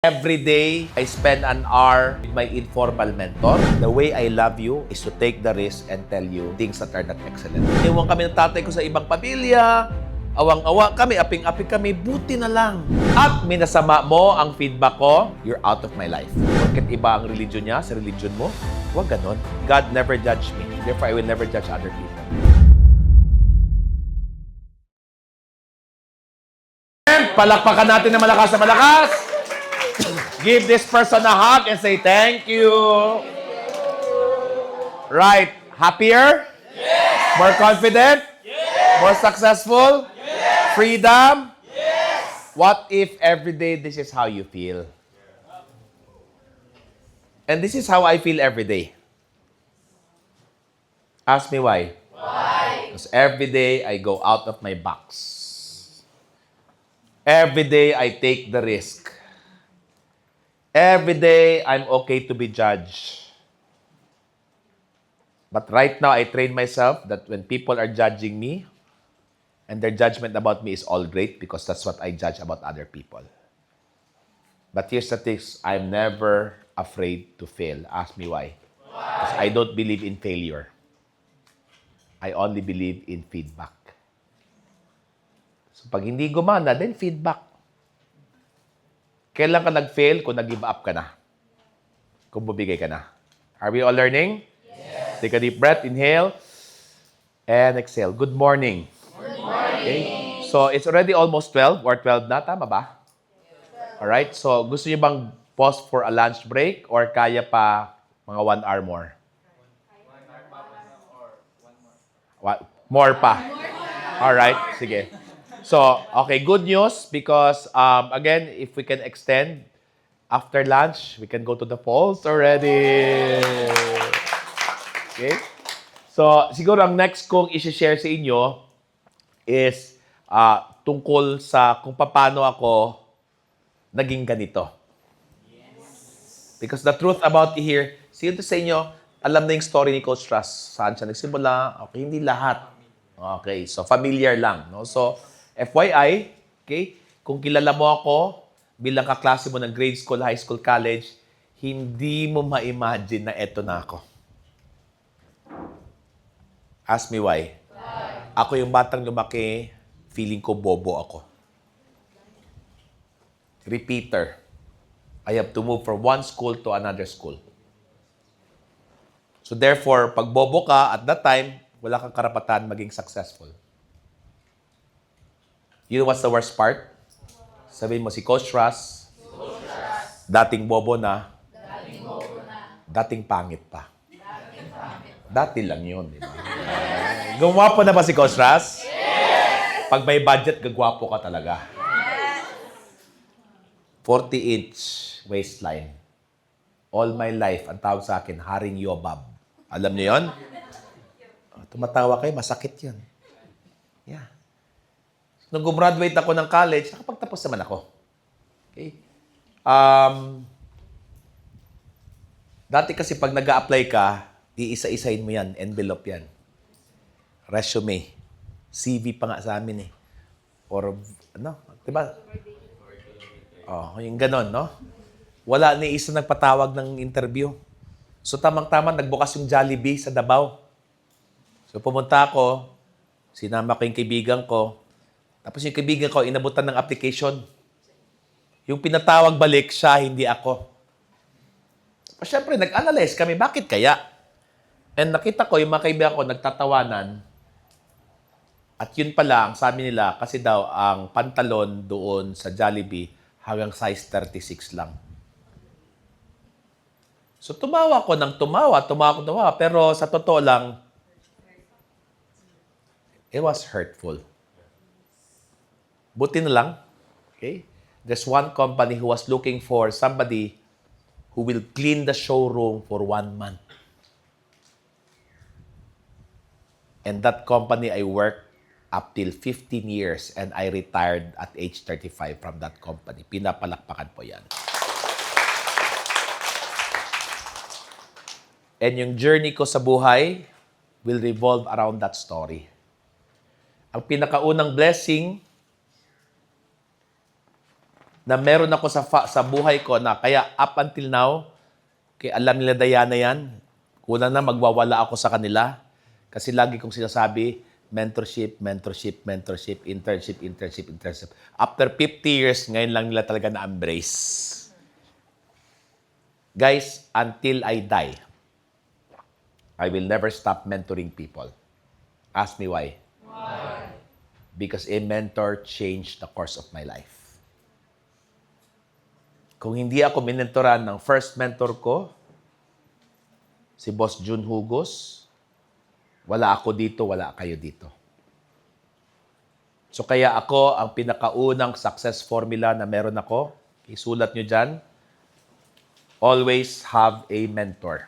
Every day, I spend an hour with my informal mentor. The way I love you is to take the risk and tell you things that are not excellent. Iwan kami ng tatay ko sa ibang pamilya. Awang-awa kami, aping-aping kami, buti na lang. At minasama mo ang feedback ko, you're out of my life. Bakit iba ang religion niya sa religion mo? Huwag ganon. God never judged me. Therefore, I will never judge other people. And palakpakan natin na malakas na malakas. Give this person a hug and say, thank you. Right. Happier? Yes. More confident? Yes. More successful? Yes. Freedom? Yes. What if every day this is how you feel? And this is how I feel every day. Ask me why. Why? Because every day I go out of my box. Every day I take the risk. Every day, I'm okay to be judged. But right now, I train myself that when people are judging me, and their judgment about me is all great because that's what I judge about other people. But here's the thing, I'm never afraid to fail. Ask me why. Because I don't believe in failure. I only believe in feedback. So pag hindi gumana, then feedback. Kailan ka nag-fail kung nag-give up ka na? Kung bumigay ka na. Are we all learning? Yes. Take a deep breath. Inhale. And exhale. Good morning. Good morning. Okay? So, it's already almost 12 or 12 na. Tama ba? Yes. Alright. So, gusto niyo bang pause for a lunch break or kaya pa mga 1 hour more? 1 hour more pa. Alright. Sige. So, okay, good news because, again, if we can extend after lunch, we can go to the falls already. Okay? So, siguro ang next kong isi-share sa inyo is tungkol sa kung paano ako naging ganito. Because the truth about here, sino sa inyo, alam na yung story ni Coach Russ. Saan siya nagsimula? Okay, hindi lahat. Okay, so familiar lang. No? So, FYI, okay, kung kilala mo ako bilang kaklase mo ng grade school, high school, college, hindi mo ma-imagine na eto na ako. Ask me why. Ako yung batang lumaki, feeling ko bobo ako. Repeater. I have to move from one school to another school. So therefore, pag bobo ka, at that time, wala kang karapatan maging successful. You know what's the worst part? Sabihin mo si Coach Russ, dating bobo na, dating pangit pa. Dati lang yun, di ba? Gumwapo na ba si Coach Russ? Yes! Pag may budget, gagwapo ka talaga. Yes! 40-inch waistline. All my life, ang tawag sa akin, Haring Yobab. Alam niyo yun? Tumatawa kayo, masakit yun. Yeah. Nung gumraduate ako ng college, nakapagtapos naman ako. Okay? Dati kasi pag nag-a-apply ka, iisa-isahin mo yan, envelope yan. Resume. CV pa nga sa amin eh. Or, ano, diba? Oh, yung ganon, no? Wala ni isa nagpatawag ng interview. So, tamang-tama, nagbukas yung Jollibee sa Davao. So, pumunta ako, sinama ko yung kaibigan ko, tapos yung kaibigan ko, inabutan ng application. Yung pinatawag balik, siya, hindi ako. Siyempre, nag-analyze kami, bakit kaya? And nakita ko, yung mga kaibigan ko, nagtatawanan. At yun pala, ang sabi nila, kasi daw, ang pantalon doon sa Jollibee, hanggang size 36 lang. So, tumawa ko ng tumawa. Pero sa totoo lang, it was hurtful. Buti na lang, okay? There's one company who was looking for somebody who will clean the showroom for 1 month. And that company, I worked up till 15 years and I retired at age 35 from that company. Pinapalakpakan po yan. And yung journey ko sa buhay will revolve around that story. Ang pinakaunang blessing na meron ako sa buhay ko na kaya up until now, kaya alam nila Diana yan, kulang na magwawala ako sa kanila. Kasi lagi kong sinasabi, mentorship, mentorship, mentorship, internship, internship, internship. After 50 years, ngayon lang nila talaga na-embrace. Guys, until I die, I will never stop mentoring people. Ask me why. Why? Because a mentor changed the course of my life. Kung hindi ako minentoran ng first mentor ko, si Boss Jun Hugos, wala ako dito, wala kayo dito. So kaya ako, ang pinakaunang success formula na meron ako, isulat nyo dyan, always have a mentor.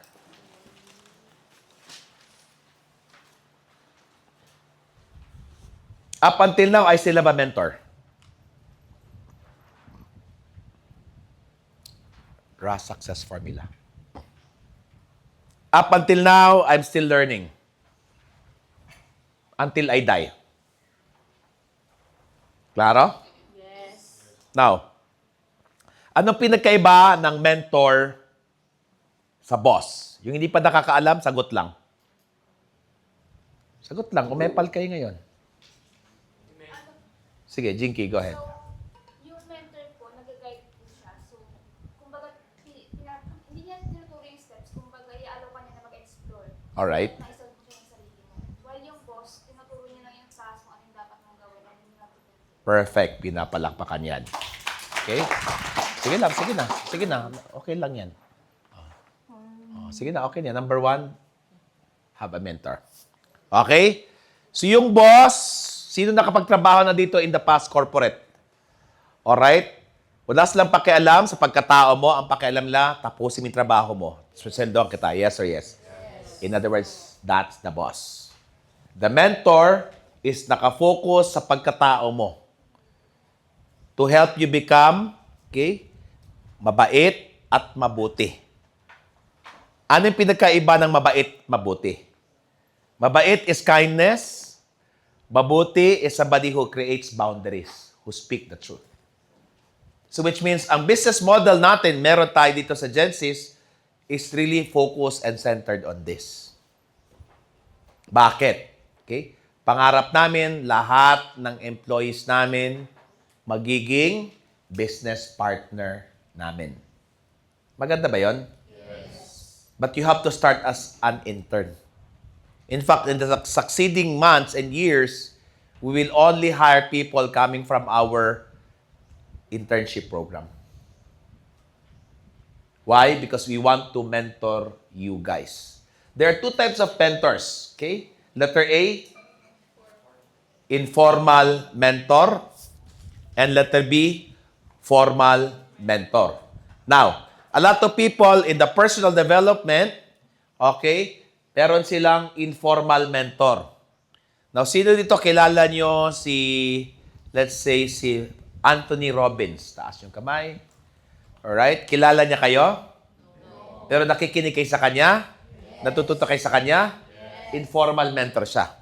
Up until now, I still have a mentor. RAS Success Formula. Up until now, I'm still learning. Until I die. Klaro? Yes. Now, anong pinagkaiba ng mentor sa boss? Yung hindi pa nakakaalam, sagot lang. Sagot lang. Umepal kayo ngayon. Sige, Jinky, go ahead. So, yung mentor po, nag-guide po siya. So, kumbaga, hindi niya tinuturo yung steps. Kumbaga, i-allow ka niya na mag-explore. Alright. Naisod mo siya yung sarili mo. While yung boss, tinuturo niya lang yung task mo, ano yung dapat mong gawin, ano yung dapat mong gawin. Perfect. Pinapalakpakan yan. Okay? Sige lang, sige na. Sige na. Okay lang yan. Sige na, okay na. Number 1, have a mentor. Okay? So yung boss, sino nakapagtrabaho na dito in the past corporate? Alright? Wala silang pakialam sa pagkatao mo. Ang pakialam nila, tapusin mo yung trabaho mo. Susundan kita. Yes or yes? In other words, that's the boss. The mentor is nakafocus sa pagkatao mo to help you become, okay, mabait at mabuti. Ano yung pinagkaiba ng mabait, mabuti? Mabait is kindness. Mabuti is somebody who creates boundaries, who speak the truth. So which means, ang business model natin, meron tayo dito sa Genesis, is really focused and centered on this. Bakit? Okay? Pangarap namin, lahat ng employees namin, magiging business partner namin. Maganda ba yon? Yes. But you have to start as an intern. In fact, in the succeeding months and years, we will only hire people coming from our internship program. Why? Because we want to mentor you guys. There are 2 types of mentors. Okay? Letter A, informal mentor. And letter B, formal mentor. Now, a lot of people in the personal development, okay, meron silang informal mentor. Now, sino dito kilala nyo si, let's say, si Anthony Robbins? Taas yung kamay. Alright? Kilala niya kayo? No. Pero nakikinig kayo sa kanya? Yes. Natututo kayo sa kanya? Yes. Informal mentor siya.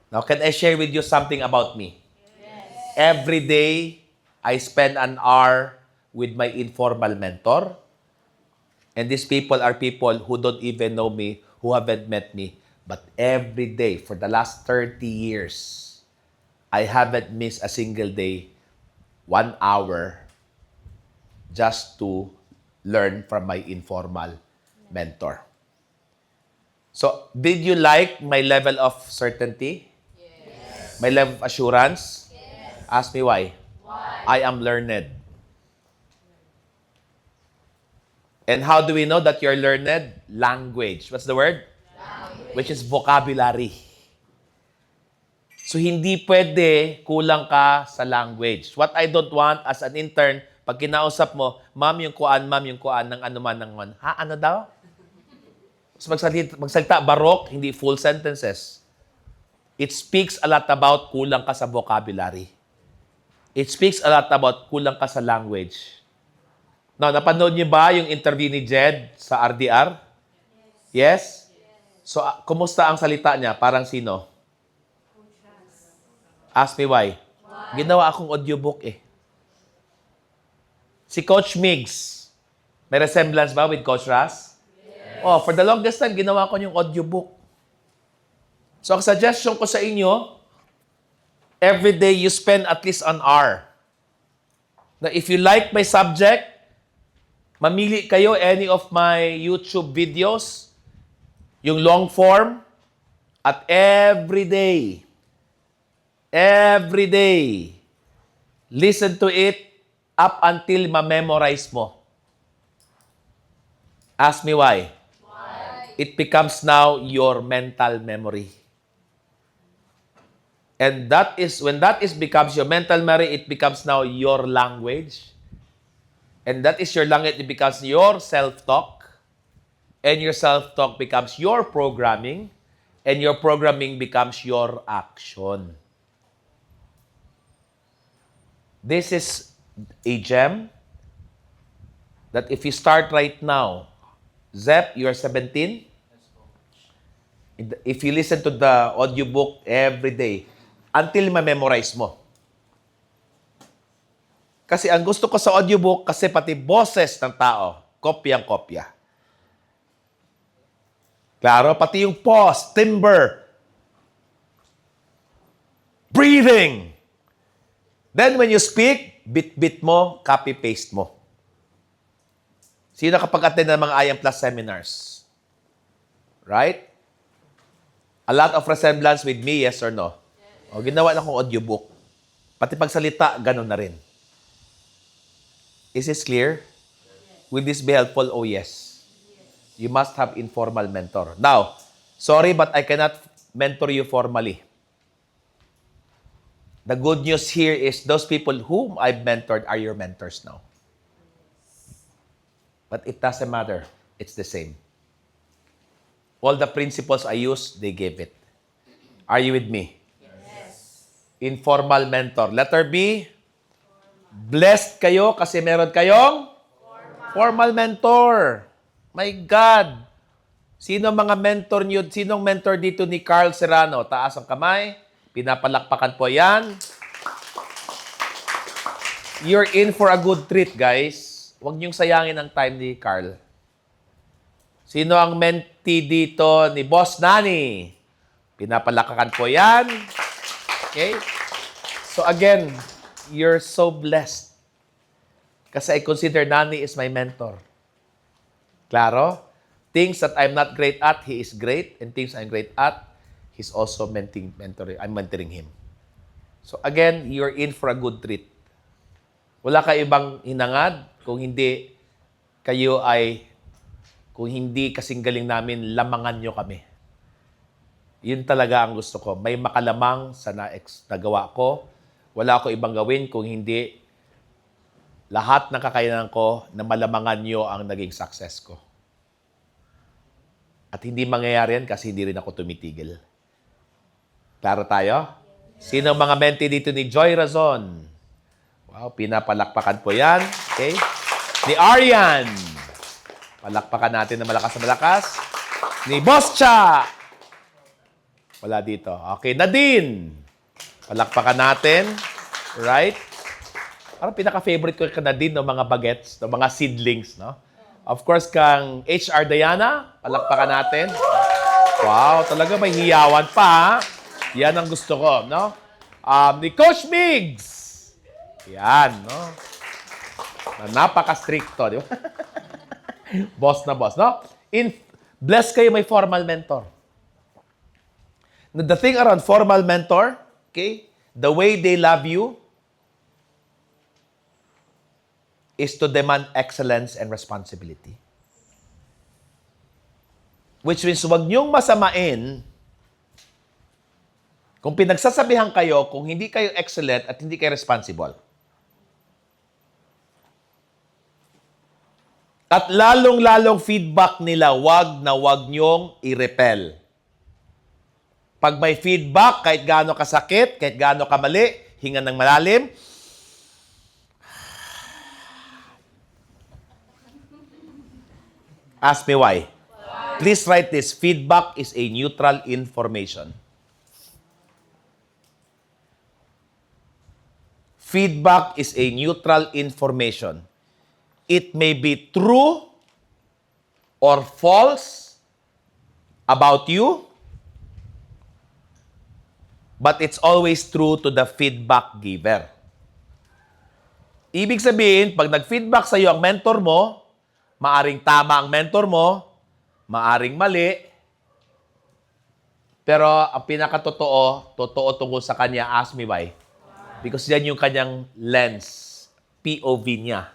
Now, can I share with you something about me? Yes. Every day, I spend an hour with my informal mentor. And these people are people who don't even know me, who haven't met me. But every day, for the last 30 years, I haven't missed a single day, 1 hour, just to learn from my informal mentor. So, did you like my level of certainty? Yes. My level of assurance? Yes. Ask me why. Why? I am learned. And how do we know that you're learned? Language. What's the word? Language. Which is vocabulary. So, hindi pwede kulang ka sa language. What I don't want as an intern, pag kinausap mo, ma'am yung kuan, ng ano man, ng man. Ha, ano daw? So, magsalita barok, hindi full sentences. It speaks a lot about kulang ka sa vocabulary. It speaks a lot about kulang ka sa language. Now, napanood niyo ba yung interview ni Jed sa RDR? Yes? So, kumusta ang salita niya? Parang sino? Coach. Ask me why. Ginawa akong audiobook eh. Si Coach Migs, may resemblance ba with Coach Ras? Oh, for the longest time, ginawa ko yung audiobook. So, ang suggestion ko sa inyo, every day you spend at least an hour. Now, if you like my subject, mamili kayo any of my YouTube videos, yung long form, at every day, listen to it up until ma-memorize mo. Ask me why. It becomes now your mental memory. And that is, when that is becomes your mental memory, it becomes now your language. And that is your language, it becomes your self-talk. And your self-talk becomes your programming. And your programming becomes your action. This is a gem that if you start right now, Zep, you're 17. If you listen to the audiobook every day, until ma-memorize mo. Kasi ang gusto ko sa audiobook, kasi pati boses ng tao, kopyang-kopya. Klaro, pati yung pause, timbre, breathing. Then when you speak, bit-bit mo, copy-paste mo. Sino kapag-attend ng mga IM Plus seminars? Right? A lot of resemblance with me, yes or no? O, ginawa na akong audiobook. Pati pagsalita, ganun na rin. Is this clear? Will this be helpful? Oh, yes. You must have informal mentor. Now, sorry, but I cannot mentor you formally. The good news here is those people whom I've mentored are your mentors now. But it doesn't matter. It's the same. All the principles I use, they gave it. Are you with me? Yes. Informal mentor. Letter B, blessed kayo kasi meron kayong formal mentor. My God. Sino mga mentor niyo? Sinong mentor dito ni Carl Serrano? Taas ang kamay. Pinapalakpakan po yan. You're in for a good treat, guys. Huwag niyong sayangin ang time ni Carl. Sino ang mentee dito ni Boss Nani? Pinapalakakan po yan. Okay? So again, you're so blessed. Kasi I consider Nani is my mentor. Klaro? Things that I'm not great at, he is great. And things I'm great at, he's also mentoring. I'm mentoring him. So again, you're in for a good treat. Wala kayo ibang hinangad kung hindi kayo ay, kung hindi kasing galing namin, lamangan nyo kami. Yun talaga ang gusto ko. May makalamang sa nagawa ko. Wala ko ibang gawin kung hindi lahat ng kakayanan ko na malamangan nyo ang naging success ko. At hindi mangyayari yan kasi hindi rin ako tumitigil. Klaro tayo? Sino ang mga mentee dito ni Joy Razon? Wow, pinapalakpakan po yan. Okay? Ni Arian. Palakpakan natin na malakas na malakas. Ni Boss Cha. Wala dito. Okay, Nadine. Palakpakan natin. Right? Parang pinaka-favorite ko ka Nadine ng mga bagets, ng mga seedlings, no? Of course, kang HR Diana. Palakpakan natin. Wow, talaga may hiyawan pa, ha? Yan ang gusto ko, no? Ni Coach Migs. Yan, no? Napaka-stricto, di ba? Boss na boss, no? Bless kayo may formal mentor. The thing around formal mentor, okay, the way they love you is to demand excellence and responsibility. Which means, huwag niyong masamain kung pinagsasabihan kayo kung hindi kayo excellent at hindi kayo responsible. At lalong-lalong feedback nila, wag na wag niyong i-repel. Pag may feedback, kahit gaano kasakit, kahit gaano kamali, hinga ng malalim. Ask me why. Please write this. Feedback is a neutral information. Feedback is a neutral information. It may be true or false about you, but it's always true to the feedback giver. Ibig sabihin, pag nag-feedback sa iyo ang mentor mo, maaring tama ang mentor mo, maaring mali, pero ang pinakatotoo, totoo tungkol sa kanya, ask me why. Because yan yung kanyang lens, POV niya,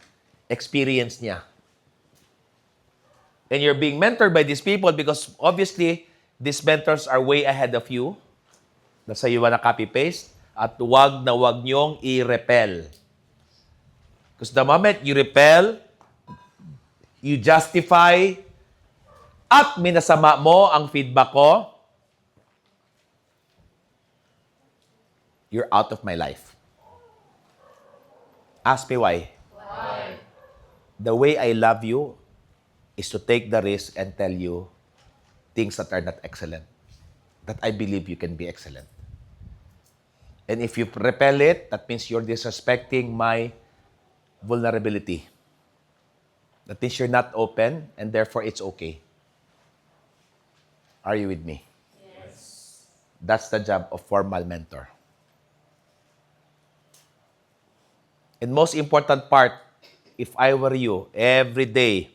experience niya. And you're being mentored by these people because obviously, these mentors are way ahead of you. Nasa iyo na copy-paste. At wag na wag niyong i-repel. Because the moment you repel, you justify, at minasama mo ang feedback ko, you're out of my life. Ask me why. Why? The way I love you is to take the risk and tell you things that are not excellent. That I believe you can be excellent. And if you repel it, that means you're disrespecting my vulnerability. That means you're not open, and therefore it's okay. Are you with me? Yes. That's the job of formal mentor. And most important part, if I were you, every day,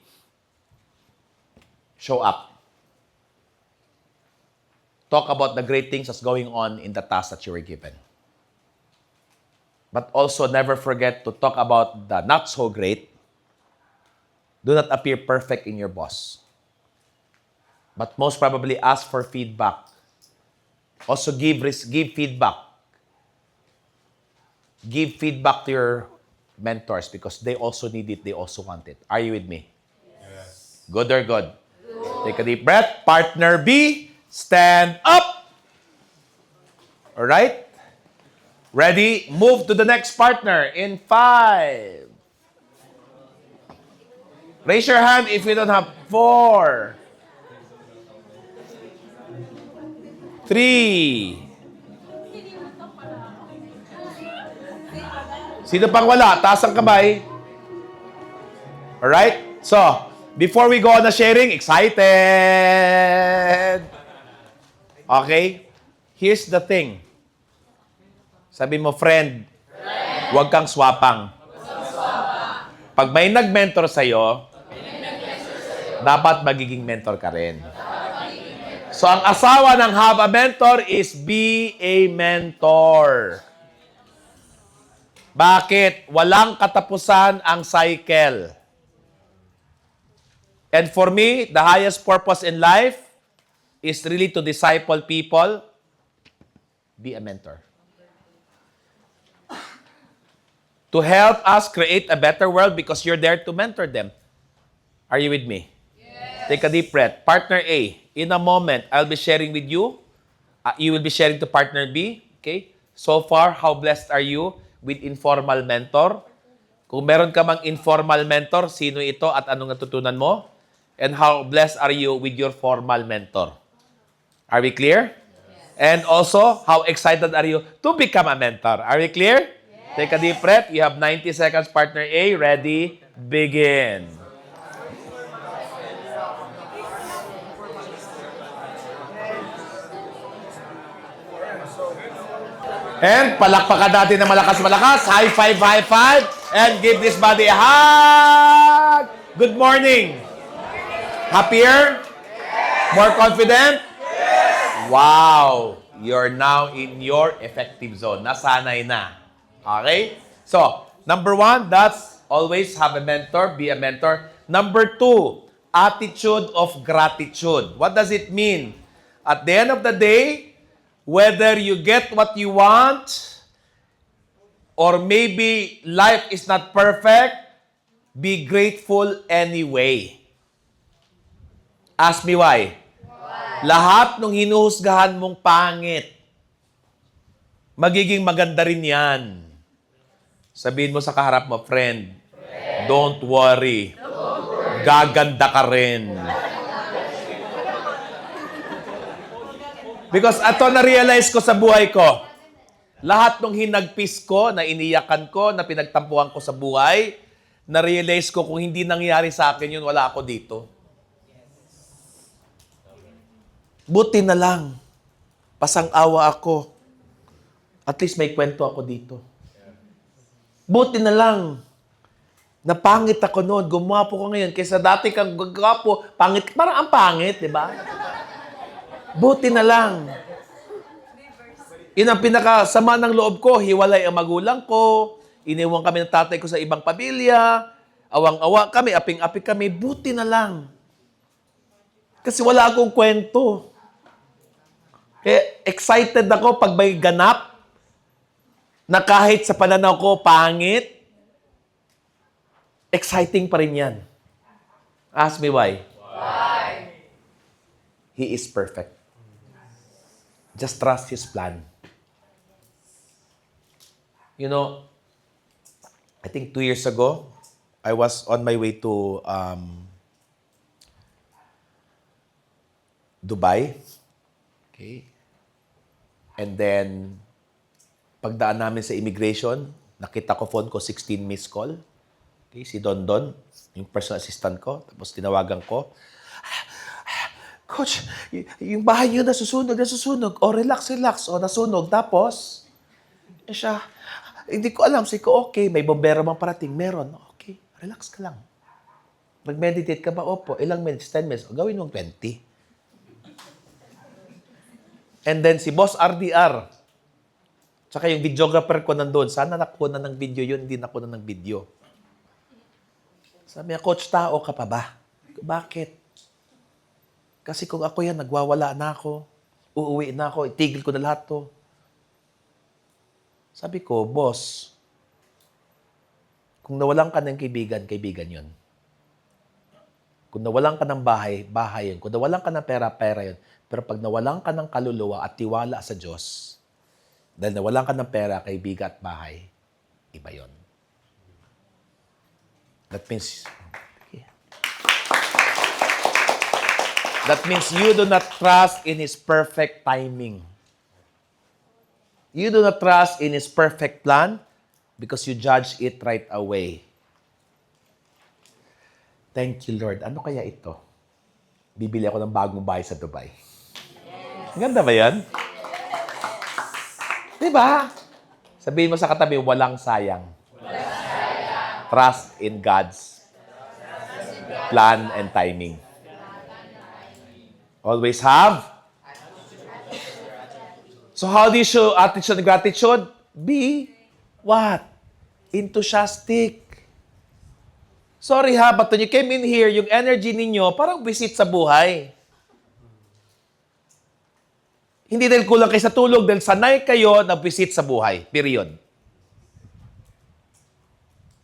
show up. Talk about the great things that's going on in the task that you were given. But also never forget to talk about the not so great. Do not appear perfect in your boss. But most probably ask for feedback. Also give feedback. Give feedback to your mentors because they also need it, they also want it. Are you with me? Yes. Good or good? Good. Take a deep breath. Partner B, stand up. All right? Ready? Move to the next partner in 5. Raise your hand if you don't have 4, 3. Sino pang wala? Taas ang kamay. Alright? So, before we go on the sharing, excited! Okay? Here's the thing. Sabi mo, friend, huwag kang swapang. Pag may nag-mentor sa'yo, dapat magiging mentor ka rin. So, ang asawa ng have a mentor is be a mentor. Bakit? Walang katapusan ang cycle. And for me, the highest purpose in life is really to disciple people. Be a mentor. To help us create a better world because you're there to mentor them. Are you with me? Yes. Take a deep breath. Partner A, in a moment, I'll be sharing with you. You will be sharing to partner B. Okay? So far, how blessed are you with informal mentor? Kung meron ka mang informal mentor, sino ito at anong natutunan mo? And how blessed are you with your formal mentor? Are we clear? Yes. And also, how excited are you to become a mentor? Are we clear? Yes. Take a deep breath. You have 90 seconds, partner A. Ready? Begin. And palakpakan natin na malakas-malakas. High five, high five. And give this body a hug. Good morning. Happier? More confident? Wow. You're now in your effective zone. Nasanay na. Okay? So, number 1, that's always have a mentor, be a mentor. Number 2, attitude of gratitude. What does it mean? At the end of the day, whether you get what you want, or maybe life is not perfect, be grateful anyway. Ask me why. Lahat ng hinuhusgahan mong pangit, magiging maganda rin yan. Sabihin mo sa kaharap mo, friend, don't worry. Gaganda ka rin. Because ato na-realize ko sa buhay ko, lahat ng hinagpis ko, na iniyakan ko, na pinagtampuhan ko sa buhay, na-realize ko kung hindi nangyari sa akin yun, wala ako dito. Buti na lang. Pasang-awa ako. At least may kwento ako dito. Buti na lang. Napangit ako noon. Gumwapo ko ngayon. Kaysa dati kang gwapo, pangit. Parang ang pangit, di ba? Buti na lang. Yun ang pinakasama ng loob ko. Hiwalay ang magulang ko. Iniwan kami ng tatay ko sa ibang pamilya. Awang-awa kami, aping-aping kami. Buti na lang. Kasi wala akong kwento. Excited ako pag may ganap na kahit sa pananaw ko pangit, exciting pa rin yan. Ask me why. Why? He is perfect. Just trust His plan. You know, I think 2 years ago, I was on my way to Dubai. Okay. And then, pagdaan namin sa immigration, nakita ko phone ko 16 missed call. Okay, si Don Don, yung personal assistant ko. Tapos tinawagan ko, Coach, yung bahay niyo nasusunog. O, relax. O, nasunog. Tapos, siya, hindi ko alam. Sabi ko, okay, may bombero bang parating? Meron. Okay, relax ka lang. Mag-meditate ka ba? Opo. Ilang minutes? 10 minutes. O, gawin mo 20. And then si Boss RDR, tsaka yung videographer ko nandun, sana nakuha na ng video yun, hindi nakuha na ng video. Sabi niya, Coach, tao ka pa ba? Bakit? Kasi kung ako yan, nagwawala na ako, uuwi na ako, itigil ko na lahat to. Sabi ko, Boss, kung nawalan ka ng kaibigan, kaibigan yun. Kung nawalan ka ng bahay, bahay yun. Kung nawalan ka ng pera, pera yun. Pero pag nawalan ka ng kaluluwa at tiwala sa Diyos, dahil nawalan ka ng pera, kaibigan at bahay, iba yun. That means you do not trust in His perfect timing. You do not trust in His perfect plan because you judge it right away. Thank you, Lord. Ano kaya ito? Bibili ako ng bagong bahay sa Dubai. Ganda ba yan? Diba? Sabihin mo sa katabi, walang sayang. Trust in God's plan and timing. Always have. So how do you show attitude and gratitude? Be what? Enthusiastic. Sorry ha, but when you came in here, yung energy ninyo parang visit sa buhay. Hindi dahil kulang kayo sa tulog, dahil sanay kayo na visit sa buhay. Period.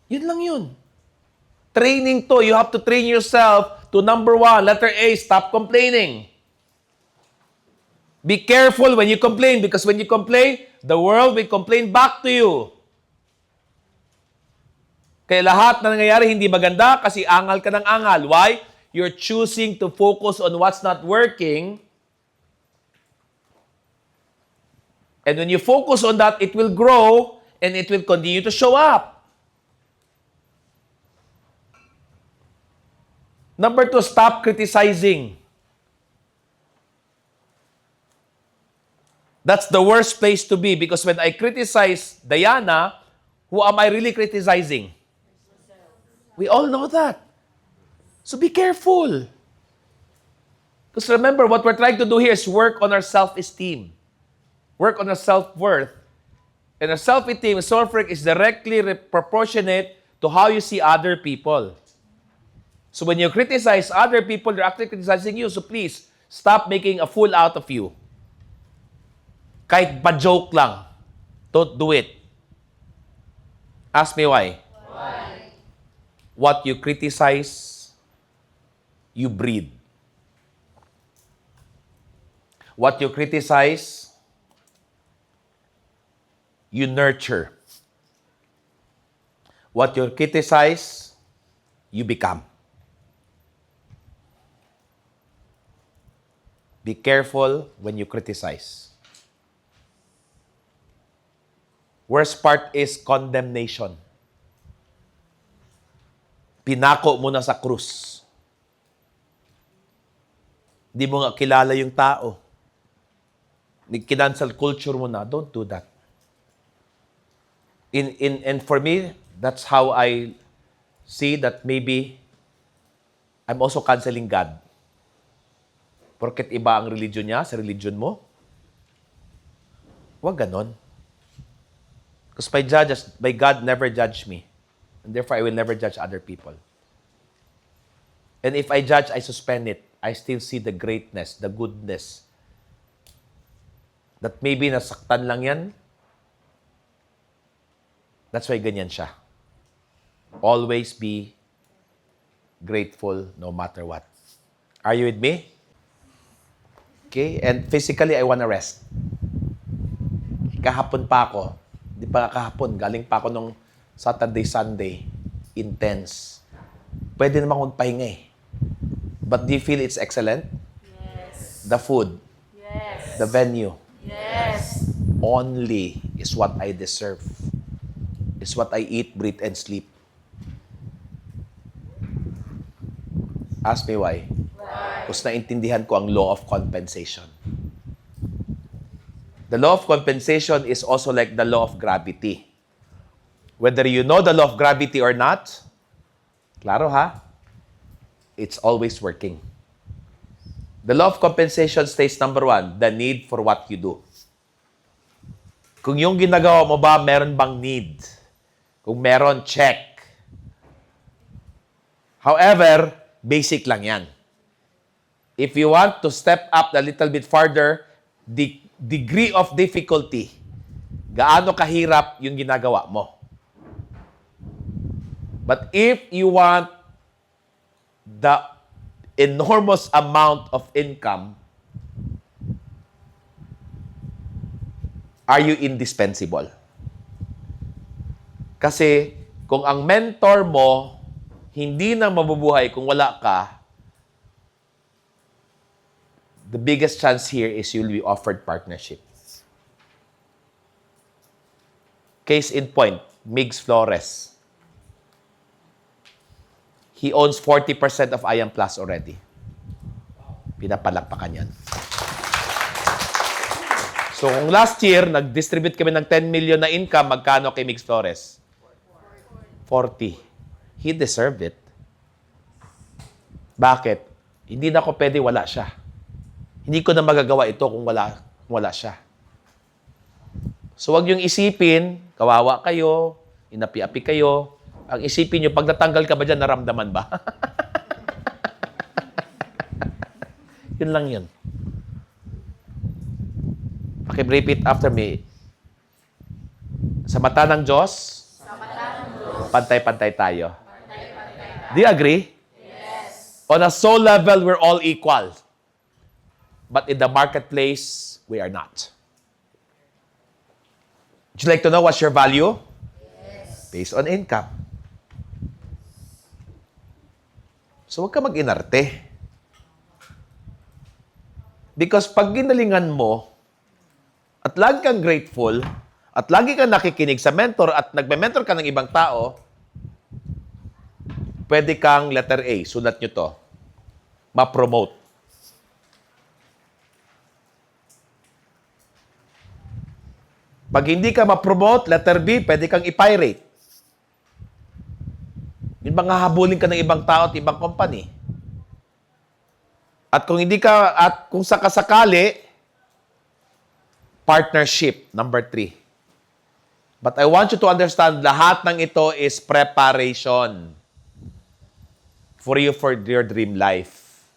Yun lang yun. Training to. You have to train yourself to number 1, letter A, stop complaining. Be careful when you complain because when you complain, the world will complain back to you. Kaya lahat na nangyayari hindi maganda kasi angal ka ng angal. Why? You're choosing to focus on what's not working. And when you focus on that, it will grow and it will continue to show up. Number 2, stop criticizing. That's the worst place to be because when I criticize Diana, who am I really criticizing? We all know that. So be careful. Because remember, what we're trying to do here is work on our self-esteem. Work on our self-worth. And our self-esteem, self-worth is directly proportionate to how you see other people. So when you criticize other people, they're actually criticizing you. So please, stop making a fool out of you. Kahit ba-joke lang, don't do it. Ask me why. Why? What you criticize, you breed. What you criticize, you nurture. What you criticize, you become. Be careful when you criticize. Worst part is condemnation. pinako mo na sa krus. Hindi mo nga kilala yung tao. Kinancel culture mo na. Don't do that. And for me, that's how I see that maybe I'm also canceling God. Porket iba ang religion niya sa religion mo. Huwag ganon. Because my God never judged me. And therefore, I will never judge other people. And if I judge, I suspend it. I still see the greatness, the goodness. That maybe nasaktan lang yan. That's why ganyan siya. Always be grateful no matter what. Are you with me? Okay? And physically, I wanna rest. Kahapon pa ako. Di pa kahapon. Galing pa ako nung Saturday, Sunday. Intense. Pwede naman magpahinga eh. But do you feel it's excellent? Yes. The food. Yes. The venue. Yes. Only is what I deserve. Is what I eat, breathe, and sleep. Ask me why. Because naintindihan ko ang law of compensation. The law of compensation is also like the law of gravity. Whether you know the law of gravity or not, klaro ha? It's always working. The law of compensation states, number one, the need for what you do. Kung yung ginagawa mo ba, meron bang need? Kung meron, check. However, basic lang yan. If you want to step up a little bit farther, the degree of difficulty, gaano kahirap yung ginagawa mo. But if you want the enormous amount of income, are you indispensable? Kasi kung ang mentor mo hindi na mabubuhay kung wala ka, the biggest chance here is you'll be offered partnership. Case in point, Migs Flores. He owns 40% of Ayan Plus already. Pinapalakpakan yan. So, kung last year, nag-distribute kami ng 10 million na income, magkano kay Migs Flores? 40. He deserved it. Bakit? Hindi na ako pwede, wala siya. Hindi ko na magagawa ito kung wala siya. So, wag yung isipin, kawawa kayo, inapi-api kayo. Ang isipin nyo, pag natanggal ka ba dyan, naramdaman ba? Yun lang yun. Paki-repeat after me. Sa mata ng Diyos, pantay-pantay tayo. Do you agree? Yes. On a soul level, we're all equal. But in the marketplace, we are not. Would you like to know what's your value? Yes. Based on income. So, huwag ka mag-inarte. Because pag ginalingan mo, at lagi kang grateful, at lagi kang nakikinig sa mentor, at nagme-mentor ka ng ibang tao, pwede kang letter A, sulat nyo to, ma-promote. Pag hindi ka ma-promote, letter B, pwede kang i-pirate. Yung mga habulin ka ng ibang tao at ibang company. At kung hindi ka, at kung sakasakali, partnership, number 3. But I want you to understand, lahat ng ito is preparation for you for your dream life.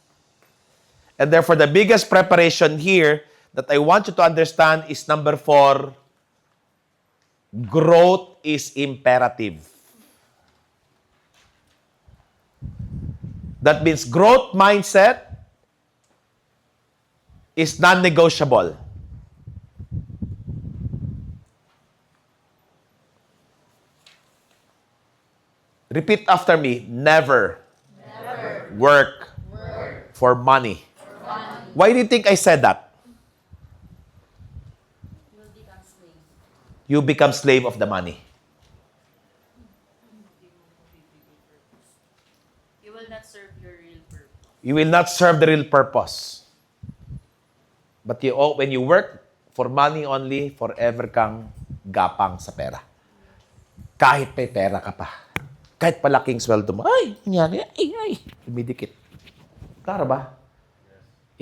And therefore, the biggest preparation here that I want you to understand is number 4, growth is imperative. That means growth mindset is non-negotiable. Repeat after me. Never work for money. Why do you think I said that? You become slave of the money. you will not serve the real purpose. But when you work for money only, forever kang gapang sa pera. Kahit may pera ka pa. Kahit palaking sweldo mo, ay, nangyari, ay, dumidikit. Klaro ba?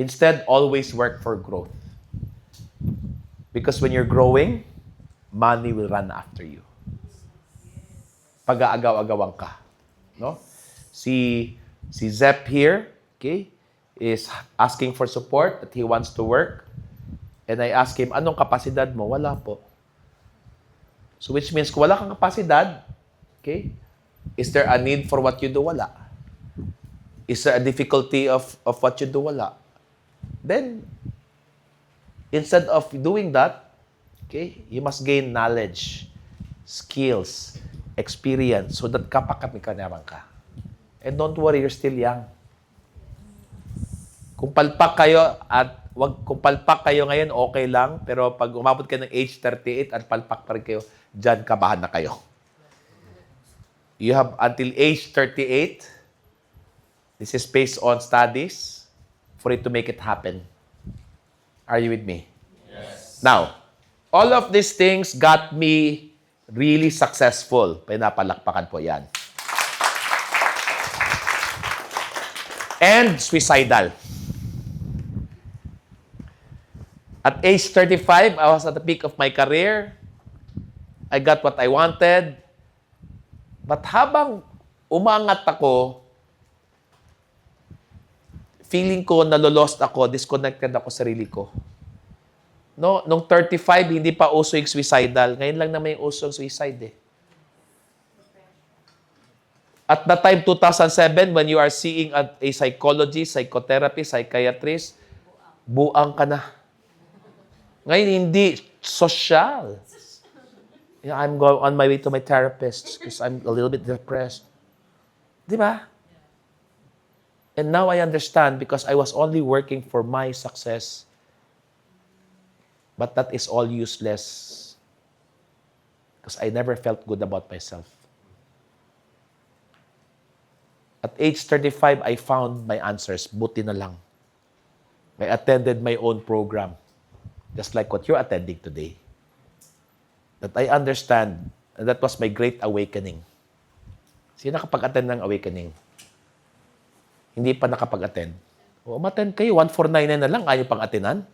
Instead, always work for growth. Because when you're growing, money will run after you. Pag-aagaw-agawang ka. No? Si Zep here, okay, is asking for support that he wants to work. And I ask him, anong kapasidad mo? Wala po. So which means, kung wala kang kapasidad, okay, is there a need for what you do? Wala. Is there a difficulty of what you do? Wala. Then, instead of doing that, okay, you must gain knowledge, skills, experience, so that kapag-kapag ka. And don't worry, you're still young. Kung palpak kayo kung palpak kayo ngayon, okay lang. Pero pag umabot kayo ng age 38 at palpak pa rin kayo, dyan kabahan na kayo. You have until age 38. This is based on studies for it to make it happen. Are you with me? Yes. Now, all of these things got me really successful. Pinapalakpakan po yan. And suicidal. At age 35, I was at the peak of my career. I got what I wanted. But habang umangat ako, feeling ko nalolost ako, disconnected ako sa sarili ko. No, nung 35, hindi pa uso yung suicidal. Ngayon lang naman yung uso yung suicide eh. At that time, 2007, when you are seeing a psychologist, psychotherapist, psychiatrist, buang ka na. Ngayon, hindi. Social. Yeah, I'm going on my way to my therapist because I'm a little bit depressed. Di ba? And now I understand because I was only working for my success. But that is all useless. Because I never felt good about myself. At age 35, I found my answers. Buti na lang. I attended my own program. Just like what you're attending today. That I understand. And that was my great awakening. Sino nakapag-attend ng awakening? Hindi pa nakapag-attend. O, umattend kayo. 1499 na lang. Ayaw pang attenan.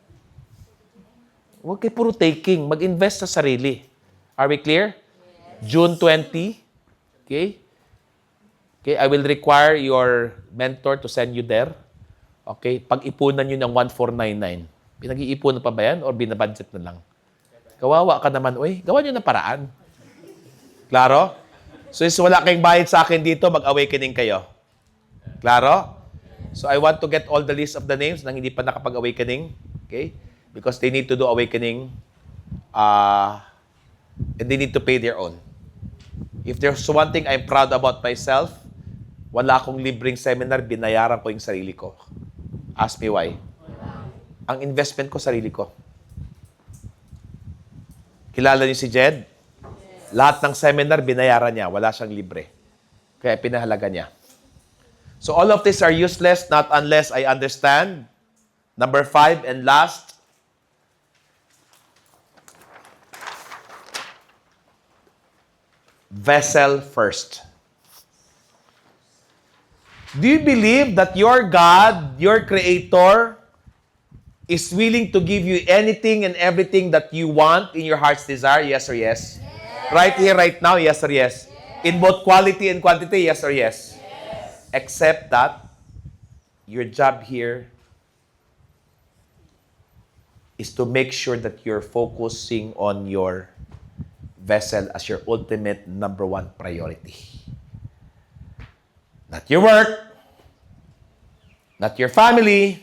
Huwag kayo puro taking. Mag-invest sa sarili. Are we clear? Yes. June 20. Okay? Okay, I will require your mentor to send you there. Okay? Pag-ipunan nyo ng 1499. Pinag-iipunan pa ba yan? Or binabudget na lang? Kawawa ka naman. Uy, gawa nyo na paraan. Klaro? So, wala kayong bayad sa akin dito, mag-awakening kayo. Klaro? So, I want to get all the list of the names nang hindi pa nakapag-awakening. Okay? Because they need to do awakening. And they need to pay their own. If there's one thing I'm proud about myself, wala akong libreng seminar, binayaran ko yung sarili ko. Ask me why. Ang investment ko, sarili ko. Kilala niyo si Jed? Yes. Lahat ng seminar, binayaran niya. Wala siyang libre. Kaya pinahalaga niya. So all of these are useless not unless I understand. Number 5 and last, vessel first. Do you believe that your God, your Creator, is willing to give you anything and everything that you want in your heart's desire? Yes or yes? Yes. Right here, right now, yes or yes? Yes. In both quality and quantity, yes or yes? Yes. Except that your job here is to make sure that you're focusing on your vessel as your ultimate number 1 priority. Not your work, not your family,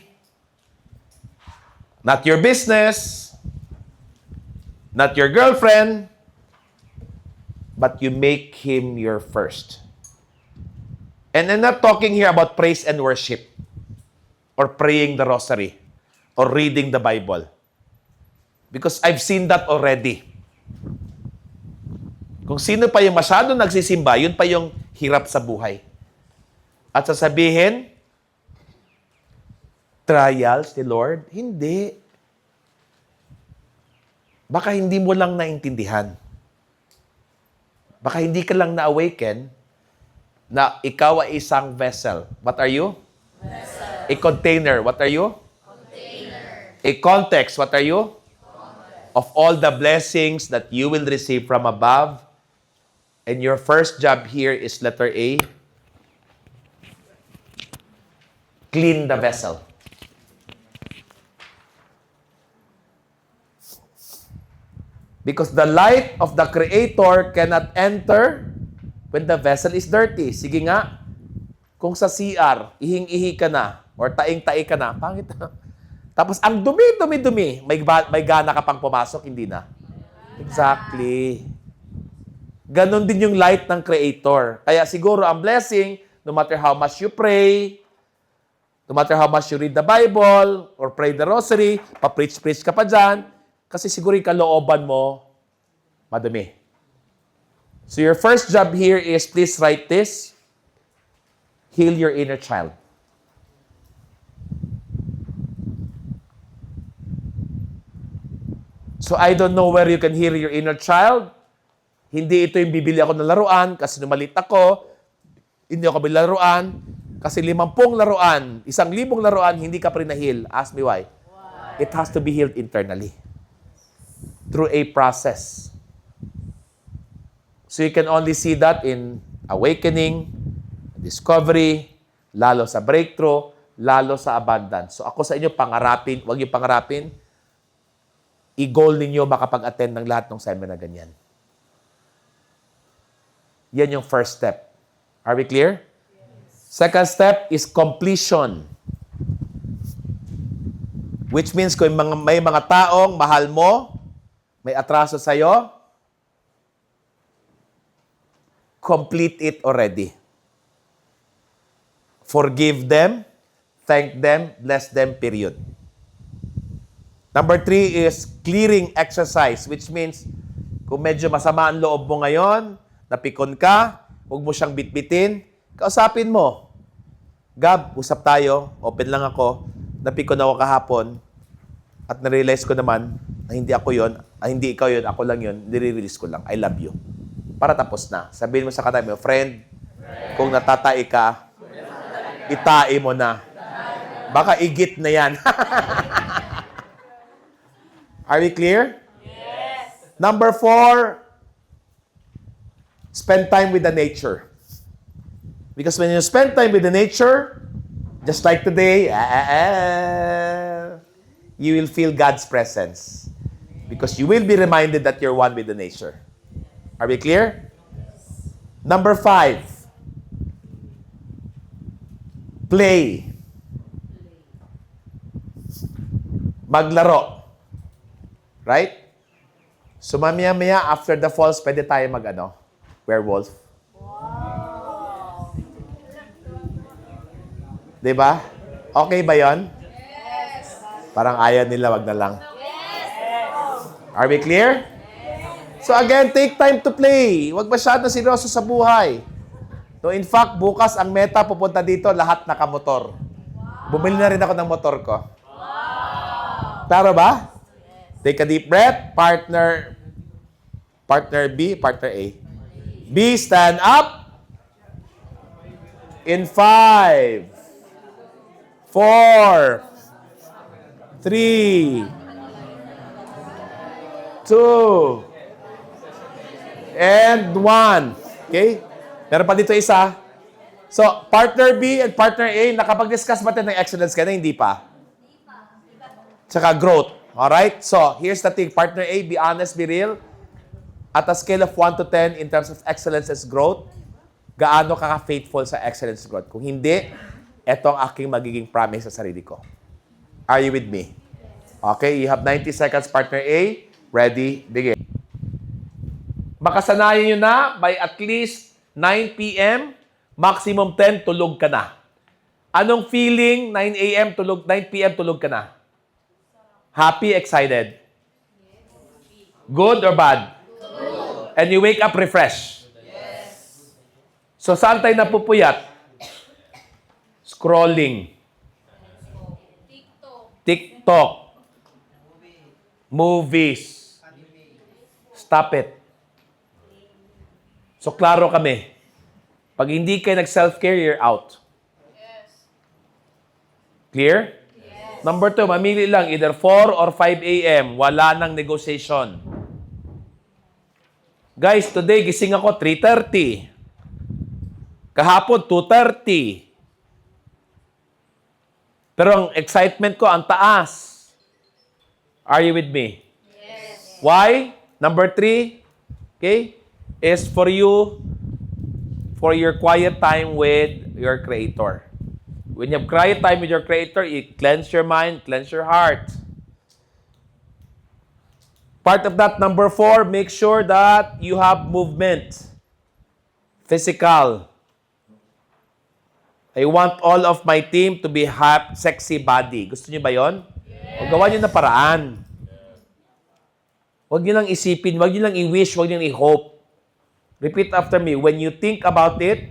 not your business, not your girlfriend, but you make Him your first. And I'm not talking here about praise and worship, or praying the rosary, or reading the Bible. Because I've seen that already. Kung sino pa yung masyado nagsisimba, yun pa yung hirap sa buhay. At sasabihin, trials ni Lord? Hindi. Baka hindi mo lang naintindihan. Baka hindi ka lang na-awaken na ikaw ay isang vessel. What are you? Vessel. A container. What are you? Container. A context. What are you? Context. Of all the blessings that you will receive from above. And your first job here is letter A. Clean the vessel. Because the light of the Creator cannot enter when the vessel is dirty. Sige nga, kung sa CR, ihing-ihi ka na, or taing-tai ka na, pangit na. Tapos ang dumi, may gana ka pang pumasok, hindi na. Exactly. Ganon din yung light ng Creator. Kaya siguro ang blessing, no matter how much you pray, no matter how much you read the Bible, or pray the rosary, pa-preach-preach ka pa dyan, kasi siguro yung kalooban mo, madumi. So your first job here is, please write this, heal your inner child. So I don't know where you can heal your inner child. Hindi ito yung bibili ako ng laruan, kasi nung maliit ako, hindi ako bibili laruan, kasi 50 laruan, 1,000 laruan, hindi ka pa rin na-heal. Ask me why. It has to be healed internally. Through a process. So you can only see that in awakening, discovery, lalo sa breakthrough, lalo sa abundance. So ako sa inyo, pangarapin, huwag yung pangarapin, i-goal ninyo makapag-attend ng lahat ng seminar na ganyan. Yan yung first step. Are we clear? Yes. Second step is completion. Which means kung may mga taong mahal mo, may atraso sa'yo, complete it already. Forgive them, thank them, bless them, period. Number 3 is clearing exercise, which means kung medyo masama ang loob mo ngayon, napikon ka, huwag mo siyang bitbitin, kausapin mo. Gab, usap tayo, open lang ako, napikon ako kahapon, at na-realize ko naman na hindi ako yon, hindi ikaw yon, ako lang yon, nire-release ko lang. I love you. Para tapos na. Sabihin mo sa katabi mo, friend, kung natatai ka, itai mo na. Baka igit na yan. Are we clear? Yes. Number 4, spend time with the nature. Because when you spend time with the nature, just like today, you will feel God's presence. Because you will be reminded that you're one with the nature. Are we clear? Number 5, play. Maglaro. Right? So mamaya-maya, after the falls, pwede tayo werewolf. Wow. Diba? Okay ba yon? Yes. Parang ayaw nila, wag na lang. Yes. Are we clear? So again, take time to play. Huwag masyado seryoso sa buhay. So in fact, bukas ang meta pupunta dito, lahat nakamotor. Bumili na rin ako ng motor ko. Taro ba? Take a deep breath. Partner B, partner A. B, stand up. In 5, 4, 3, 2, and 1. Okay? Meron pa dito isa. So, partner B and partner A, nakapag-discuss ba tayo ng excellence ka na? Hindi pa. Tsaka growth. Alright? So, here's the thing. Partner A, be honest, be real. At a scale of 1 to 10 in terms of excellence and growth, gaano ka ka-faithful sa excellence and growth? Kung hindi, ito ang aking magiging promise sa sarili ko. Are you with me? Okay, you have 90 seconds, partner A. Ready? Begin. Makasanayan nyo na by at least 9 p.m., maximum 10, tulog ka na. Anong feeling? 9 a.m., tulog, 9 p.m., tulog ka na. Happy, excited? Good or bad? Good. And you wake up refreshed? Yes. So, saan tayo napupuyat? Scrolling. TikTok. Movies. Stop it. So, klaro kami. Pag hindi kayo nag-self-care, you're out. Clear? Number 2, mamili lang, either 4 or 5 a.m. Wala nang negotiation. Guys, today gising ako 3:30. Kahapon 2:30. Pero ang excitement ko ang taas. Are you with me? Yes. Why? Number 3, okay, is for you, for your quiet time with your Creator. When you have quiet time with your Creator, you cleanse your mind, cleanse your heart. Part of that, number 4, make sure that you have movement. Physical. I want all of my team to be sexy body. Gusto niyo ba yon? O gawa niyo na paraan. Huwag niyo lang isipin, huwag niyo lang i-wish, huwag niyo lang i-hope. Repeat after me. When you think about it,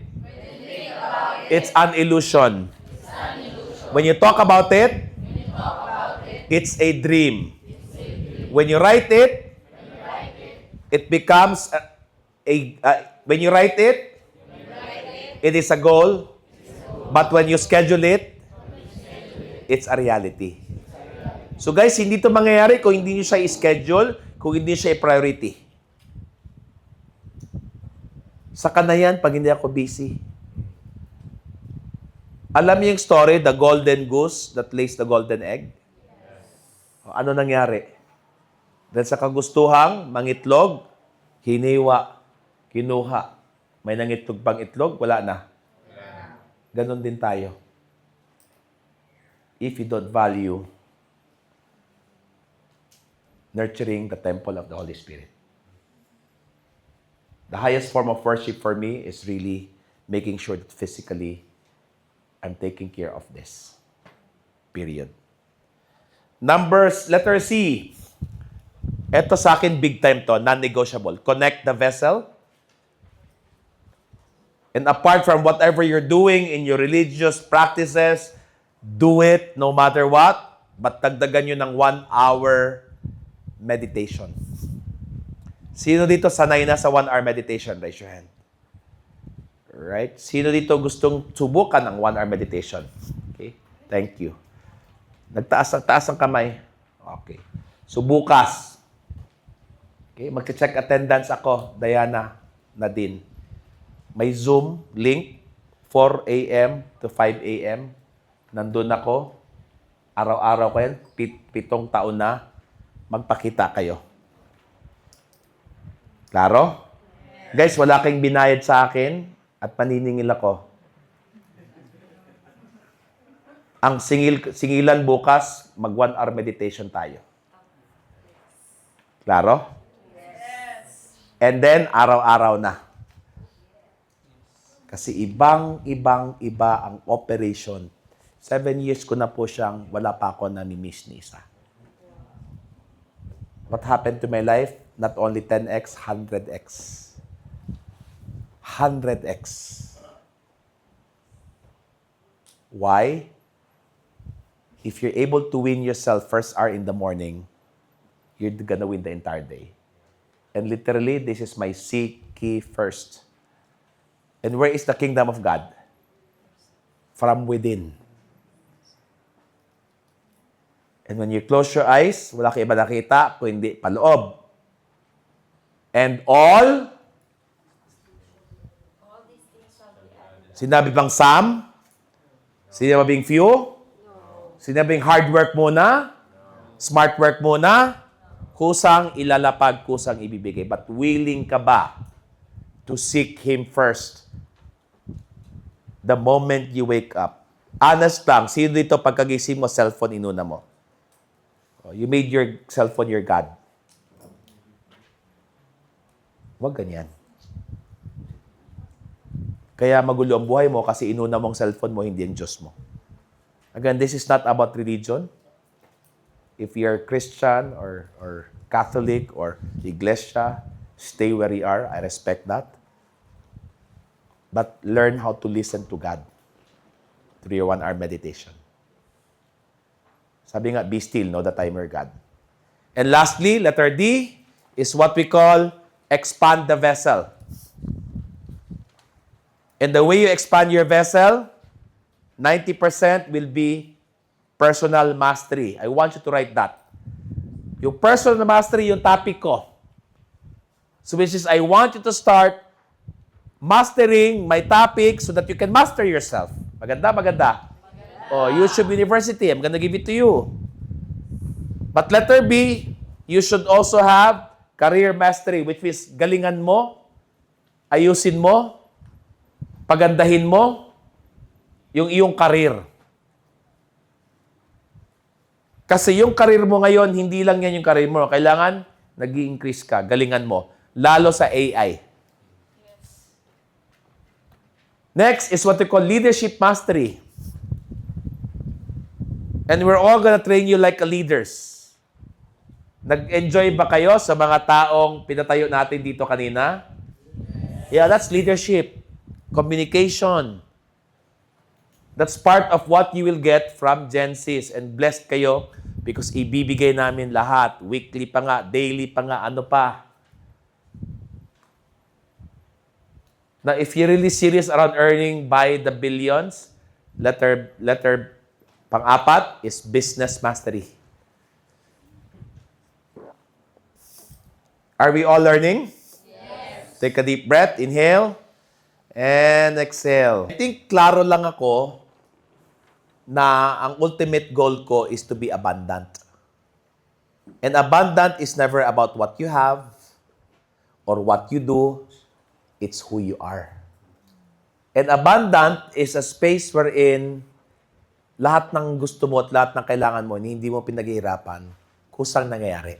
it's an illusion. When you talk about it, it's a dream. When you write it, it becomes when you write it, it is a goal. But when you schedule it, it's a reality. So guys, hindi ito mangyayari kung hindi nyo siya i-schedule, kung hindi siya i-priority. Saka na yan pag hindi ako busy. Alam niyo yung story, the golden goose that lays the golden egg? Ano nangyari? Dahil sa kagustuhang mangitlog, hiniwa, kinuha. May nangitlog pang itlog, wala na. Ganon din tayo. If you don't value nurturing the temple of the Holy Spirit. The highest form of worship for me is really making sure that physically I'm taking care of this. Period. Letter C. Ito sa akin, big time to, non-negotiable. Connect the vessel. And apart from whatever you're doing in your religious practices, do it no matter what, but dagdagan nyo ng 1 hour meditation. Sino dito sanay na sa 1 hour meditation? Raise your hand. Right? Sino dito gustong subukan ng 1 hour meditation? Okay? Thank you. Nagtaas ang kamay. Okay. So bukas, okay, mag-check attendance ako, Diana, Nadine. May Zoom link, 4 a.m. to 5 a.m. Nandun ako. Araw-araw ko yan. 7 taon na. Magpakita kayo. Klaro? Guys, wala kayong binayad sa akin at paniningil ako. Ang singilan bukas, mag 1 hour meditation tayo. Klaro? Yes. And then, araw-araw na. Kasi ibang-iba ang operation. 7 years ko na po siyang wala pa ako nami-miss ni isa. What happened to my life? Not only 10x, 100x. 100x. Why? If you're able to win yourself first hour in the morning, you're gonna win the entire day. And literally, this is my seek ye first. And where is the kingdom of God? From within. And when you close your eyes, wala kayo iba nakita, kung hindi, paloob. And all sinabi bang some? Sinabi bang few? Sinabi bang hard work muna? Smart work muna? Kusang ilalapag, kusang ibibigay. But willing ka ba to seek Him first the moment you wake up? Honest lang, sino dito pagkagising mo, cellphone inuna mo? You made your cellphone your God. Huwag ganyan. Kaya magulo ang buhay mo kasi inuna mong cellphone mo, hindi ang Diyos mo. Again, this is not about religion. If you're Christian or Catholic or Iglesia, stay where you are. I respect that. But learn how to listen to God through your 1 hour meditation. Sabi nga, be still, know that I am your God. And lastly, letter D is what we call expand the vessel. And the way you expand your vessel, 90% will be personal mastery. I want you to write that. Yung personal mastery, yung topic ko. So which is, I want you to start mastering my topic so that you can master yourself. Maganda, maganda. Oh, YouTube University, I'm gonna give it to you. But letter B, you should also have career mastery, which is galingan mo, ayusin mo, pagandahin mo yung iyong career. Kasi yung career mo ngayon, hindi lang yan yung career mo. Kailangan nag-i-increase ka, galingan mo. Lalo sa AI. Next is what we call leadership mastery. And we're all gonna train you like a leaders. Nag-enjoy ba kayo sa mga taong pinatayo natin dito kanina? Yeah, that's leadership. Communication. That's part of what you will get from Genesis. And blessed kayo because ibibigay namin lahat. Weekly pa nga, daily pa nga, ano pa. Now, if you're really serious around earning by the billions, letter pang-apat is business mastery. Are we all learning? Yes. Take a deep breath. Inhale. And exhale. I think klaro lang ako na ang ultimate goal ko is to be abundant. And abundant is never about what you have or what you do. It's who you are. And abundant is a space wherein lahat ng gusto mo at lahat ng kailangan mo, hindi mo pinaghihirapan, kusang nangyayari.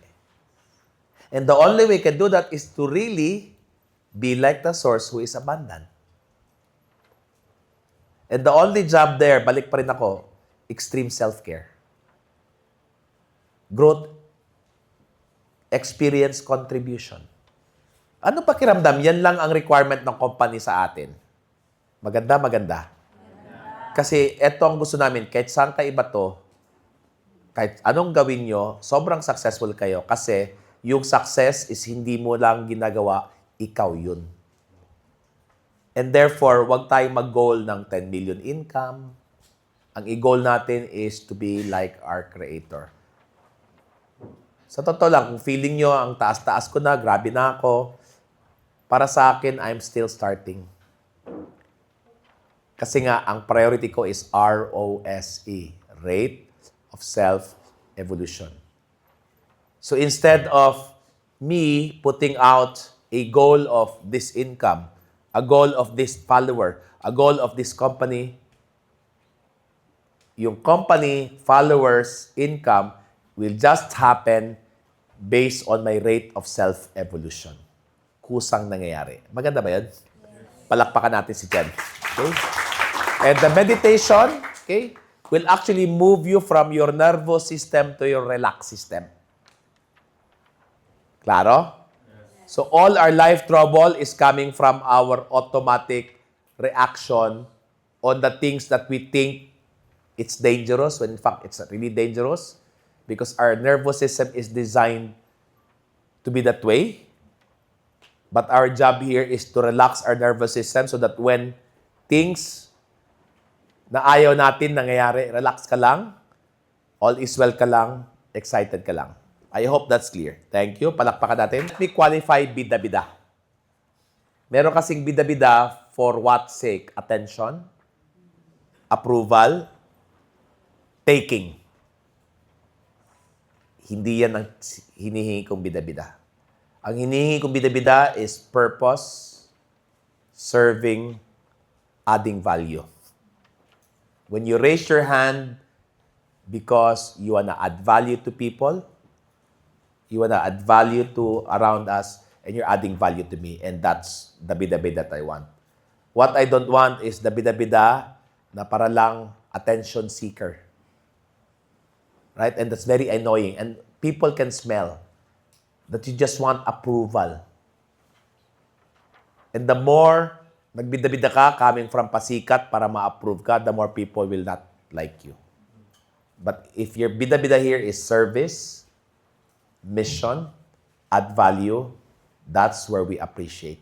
And the only way you can do that is to really be like the source who is abundant. And the only job there, balik pa rin ako, extreme self-care. Growth, experience, contribution. Ano pakiramdam? Yan lang ang requirement ng company sa atin. Maganda, maganda. Kasi eto ang gusto namin, kahit saan ka iba to, kahit anong gawin nyo, sobrang successful kayo. Kasi yung success is hindi mo lang ginagawa, ikaw yun. And therefore, wag tayong mag-goal ng 10 million income. Ang i-goal natin is to be like our Creator. Sa totoo lang, kung feeling nyo, ang taas-taas ko na, grabe na ako, para sa akin, I'm still starting. Kasi nga, ang priority ko is ROSE, Rate of Self-Evolution. So instead of me putting out a goal of this income, a goal of this follower, a goal of this company, yung company, followers, income will just happen based on my rate of self-evolution. Kusang nangyayari. Maganda ba yun? Palakpakan natin si Jen. Okay? And the meditation, okay, will actually move you from your nervous system to your relaxed system. Klaro? So all our life trouble is coming from our automatic reaction on the things that we think it's dangerous, when in fact it's really dangerous because our nervous system is designed to be that way. But our job here is to relax our nervous system so that when things na ayaw natin nangyayari, relax ka lang, all is well ka lang, excited ka lang. I hope that's clear. Thank you. Palakpakan natin. Let me qualify bida-bida. Meron kasing bida-bida for what sake? Attention, approval, taking. Hindi yan ang hinihingi kong bida-bida. Ang hinihingi kong bida-bida is purpose, serving, adding value. When you raise your hand because you want to add value to people, you want to add value to around us, and you're adding value to me. And that's the bida-bida that I want. What I don't want is the bida-bida na para lang attention seeker. Right? And that's very annoying. And people can smell that you just want approval. And the more nagbida-bida ka coming from pasikat para ma-approve ka, the more people will not like you. But if your bida-bida here is service, mission, add value, that's where we appreciate.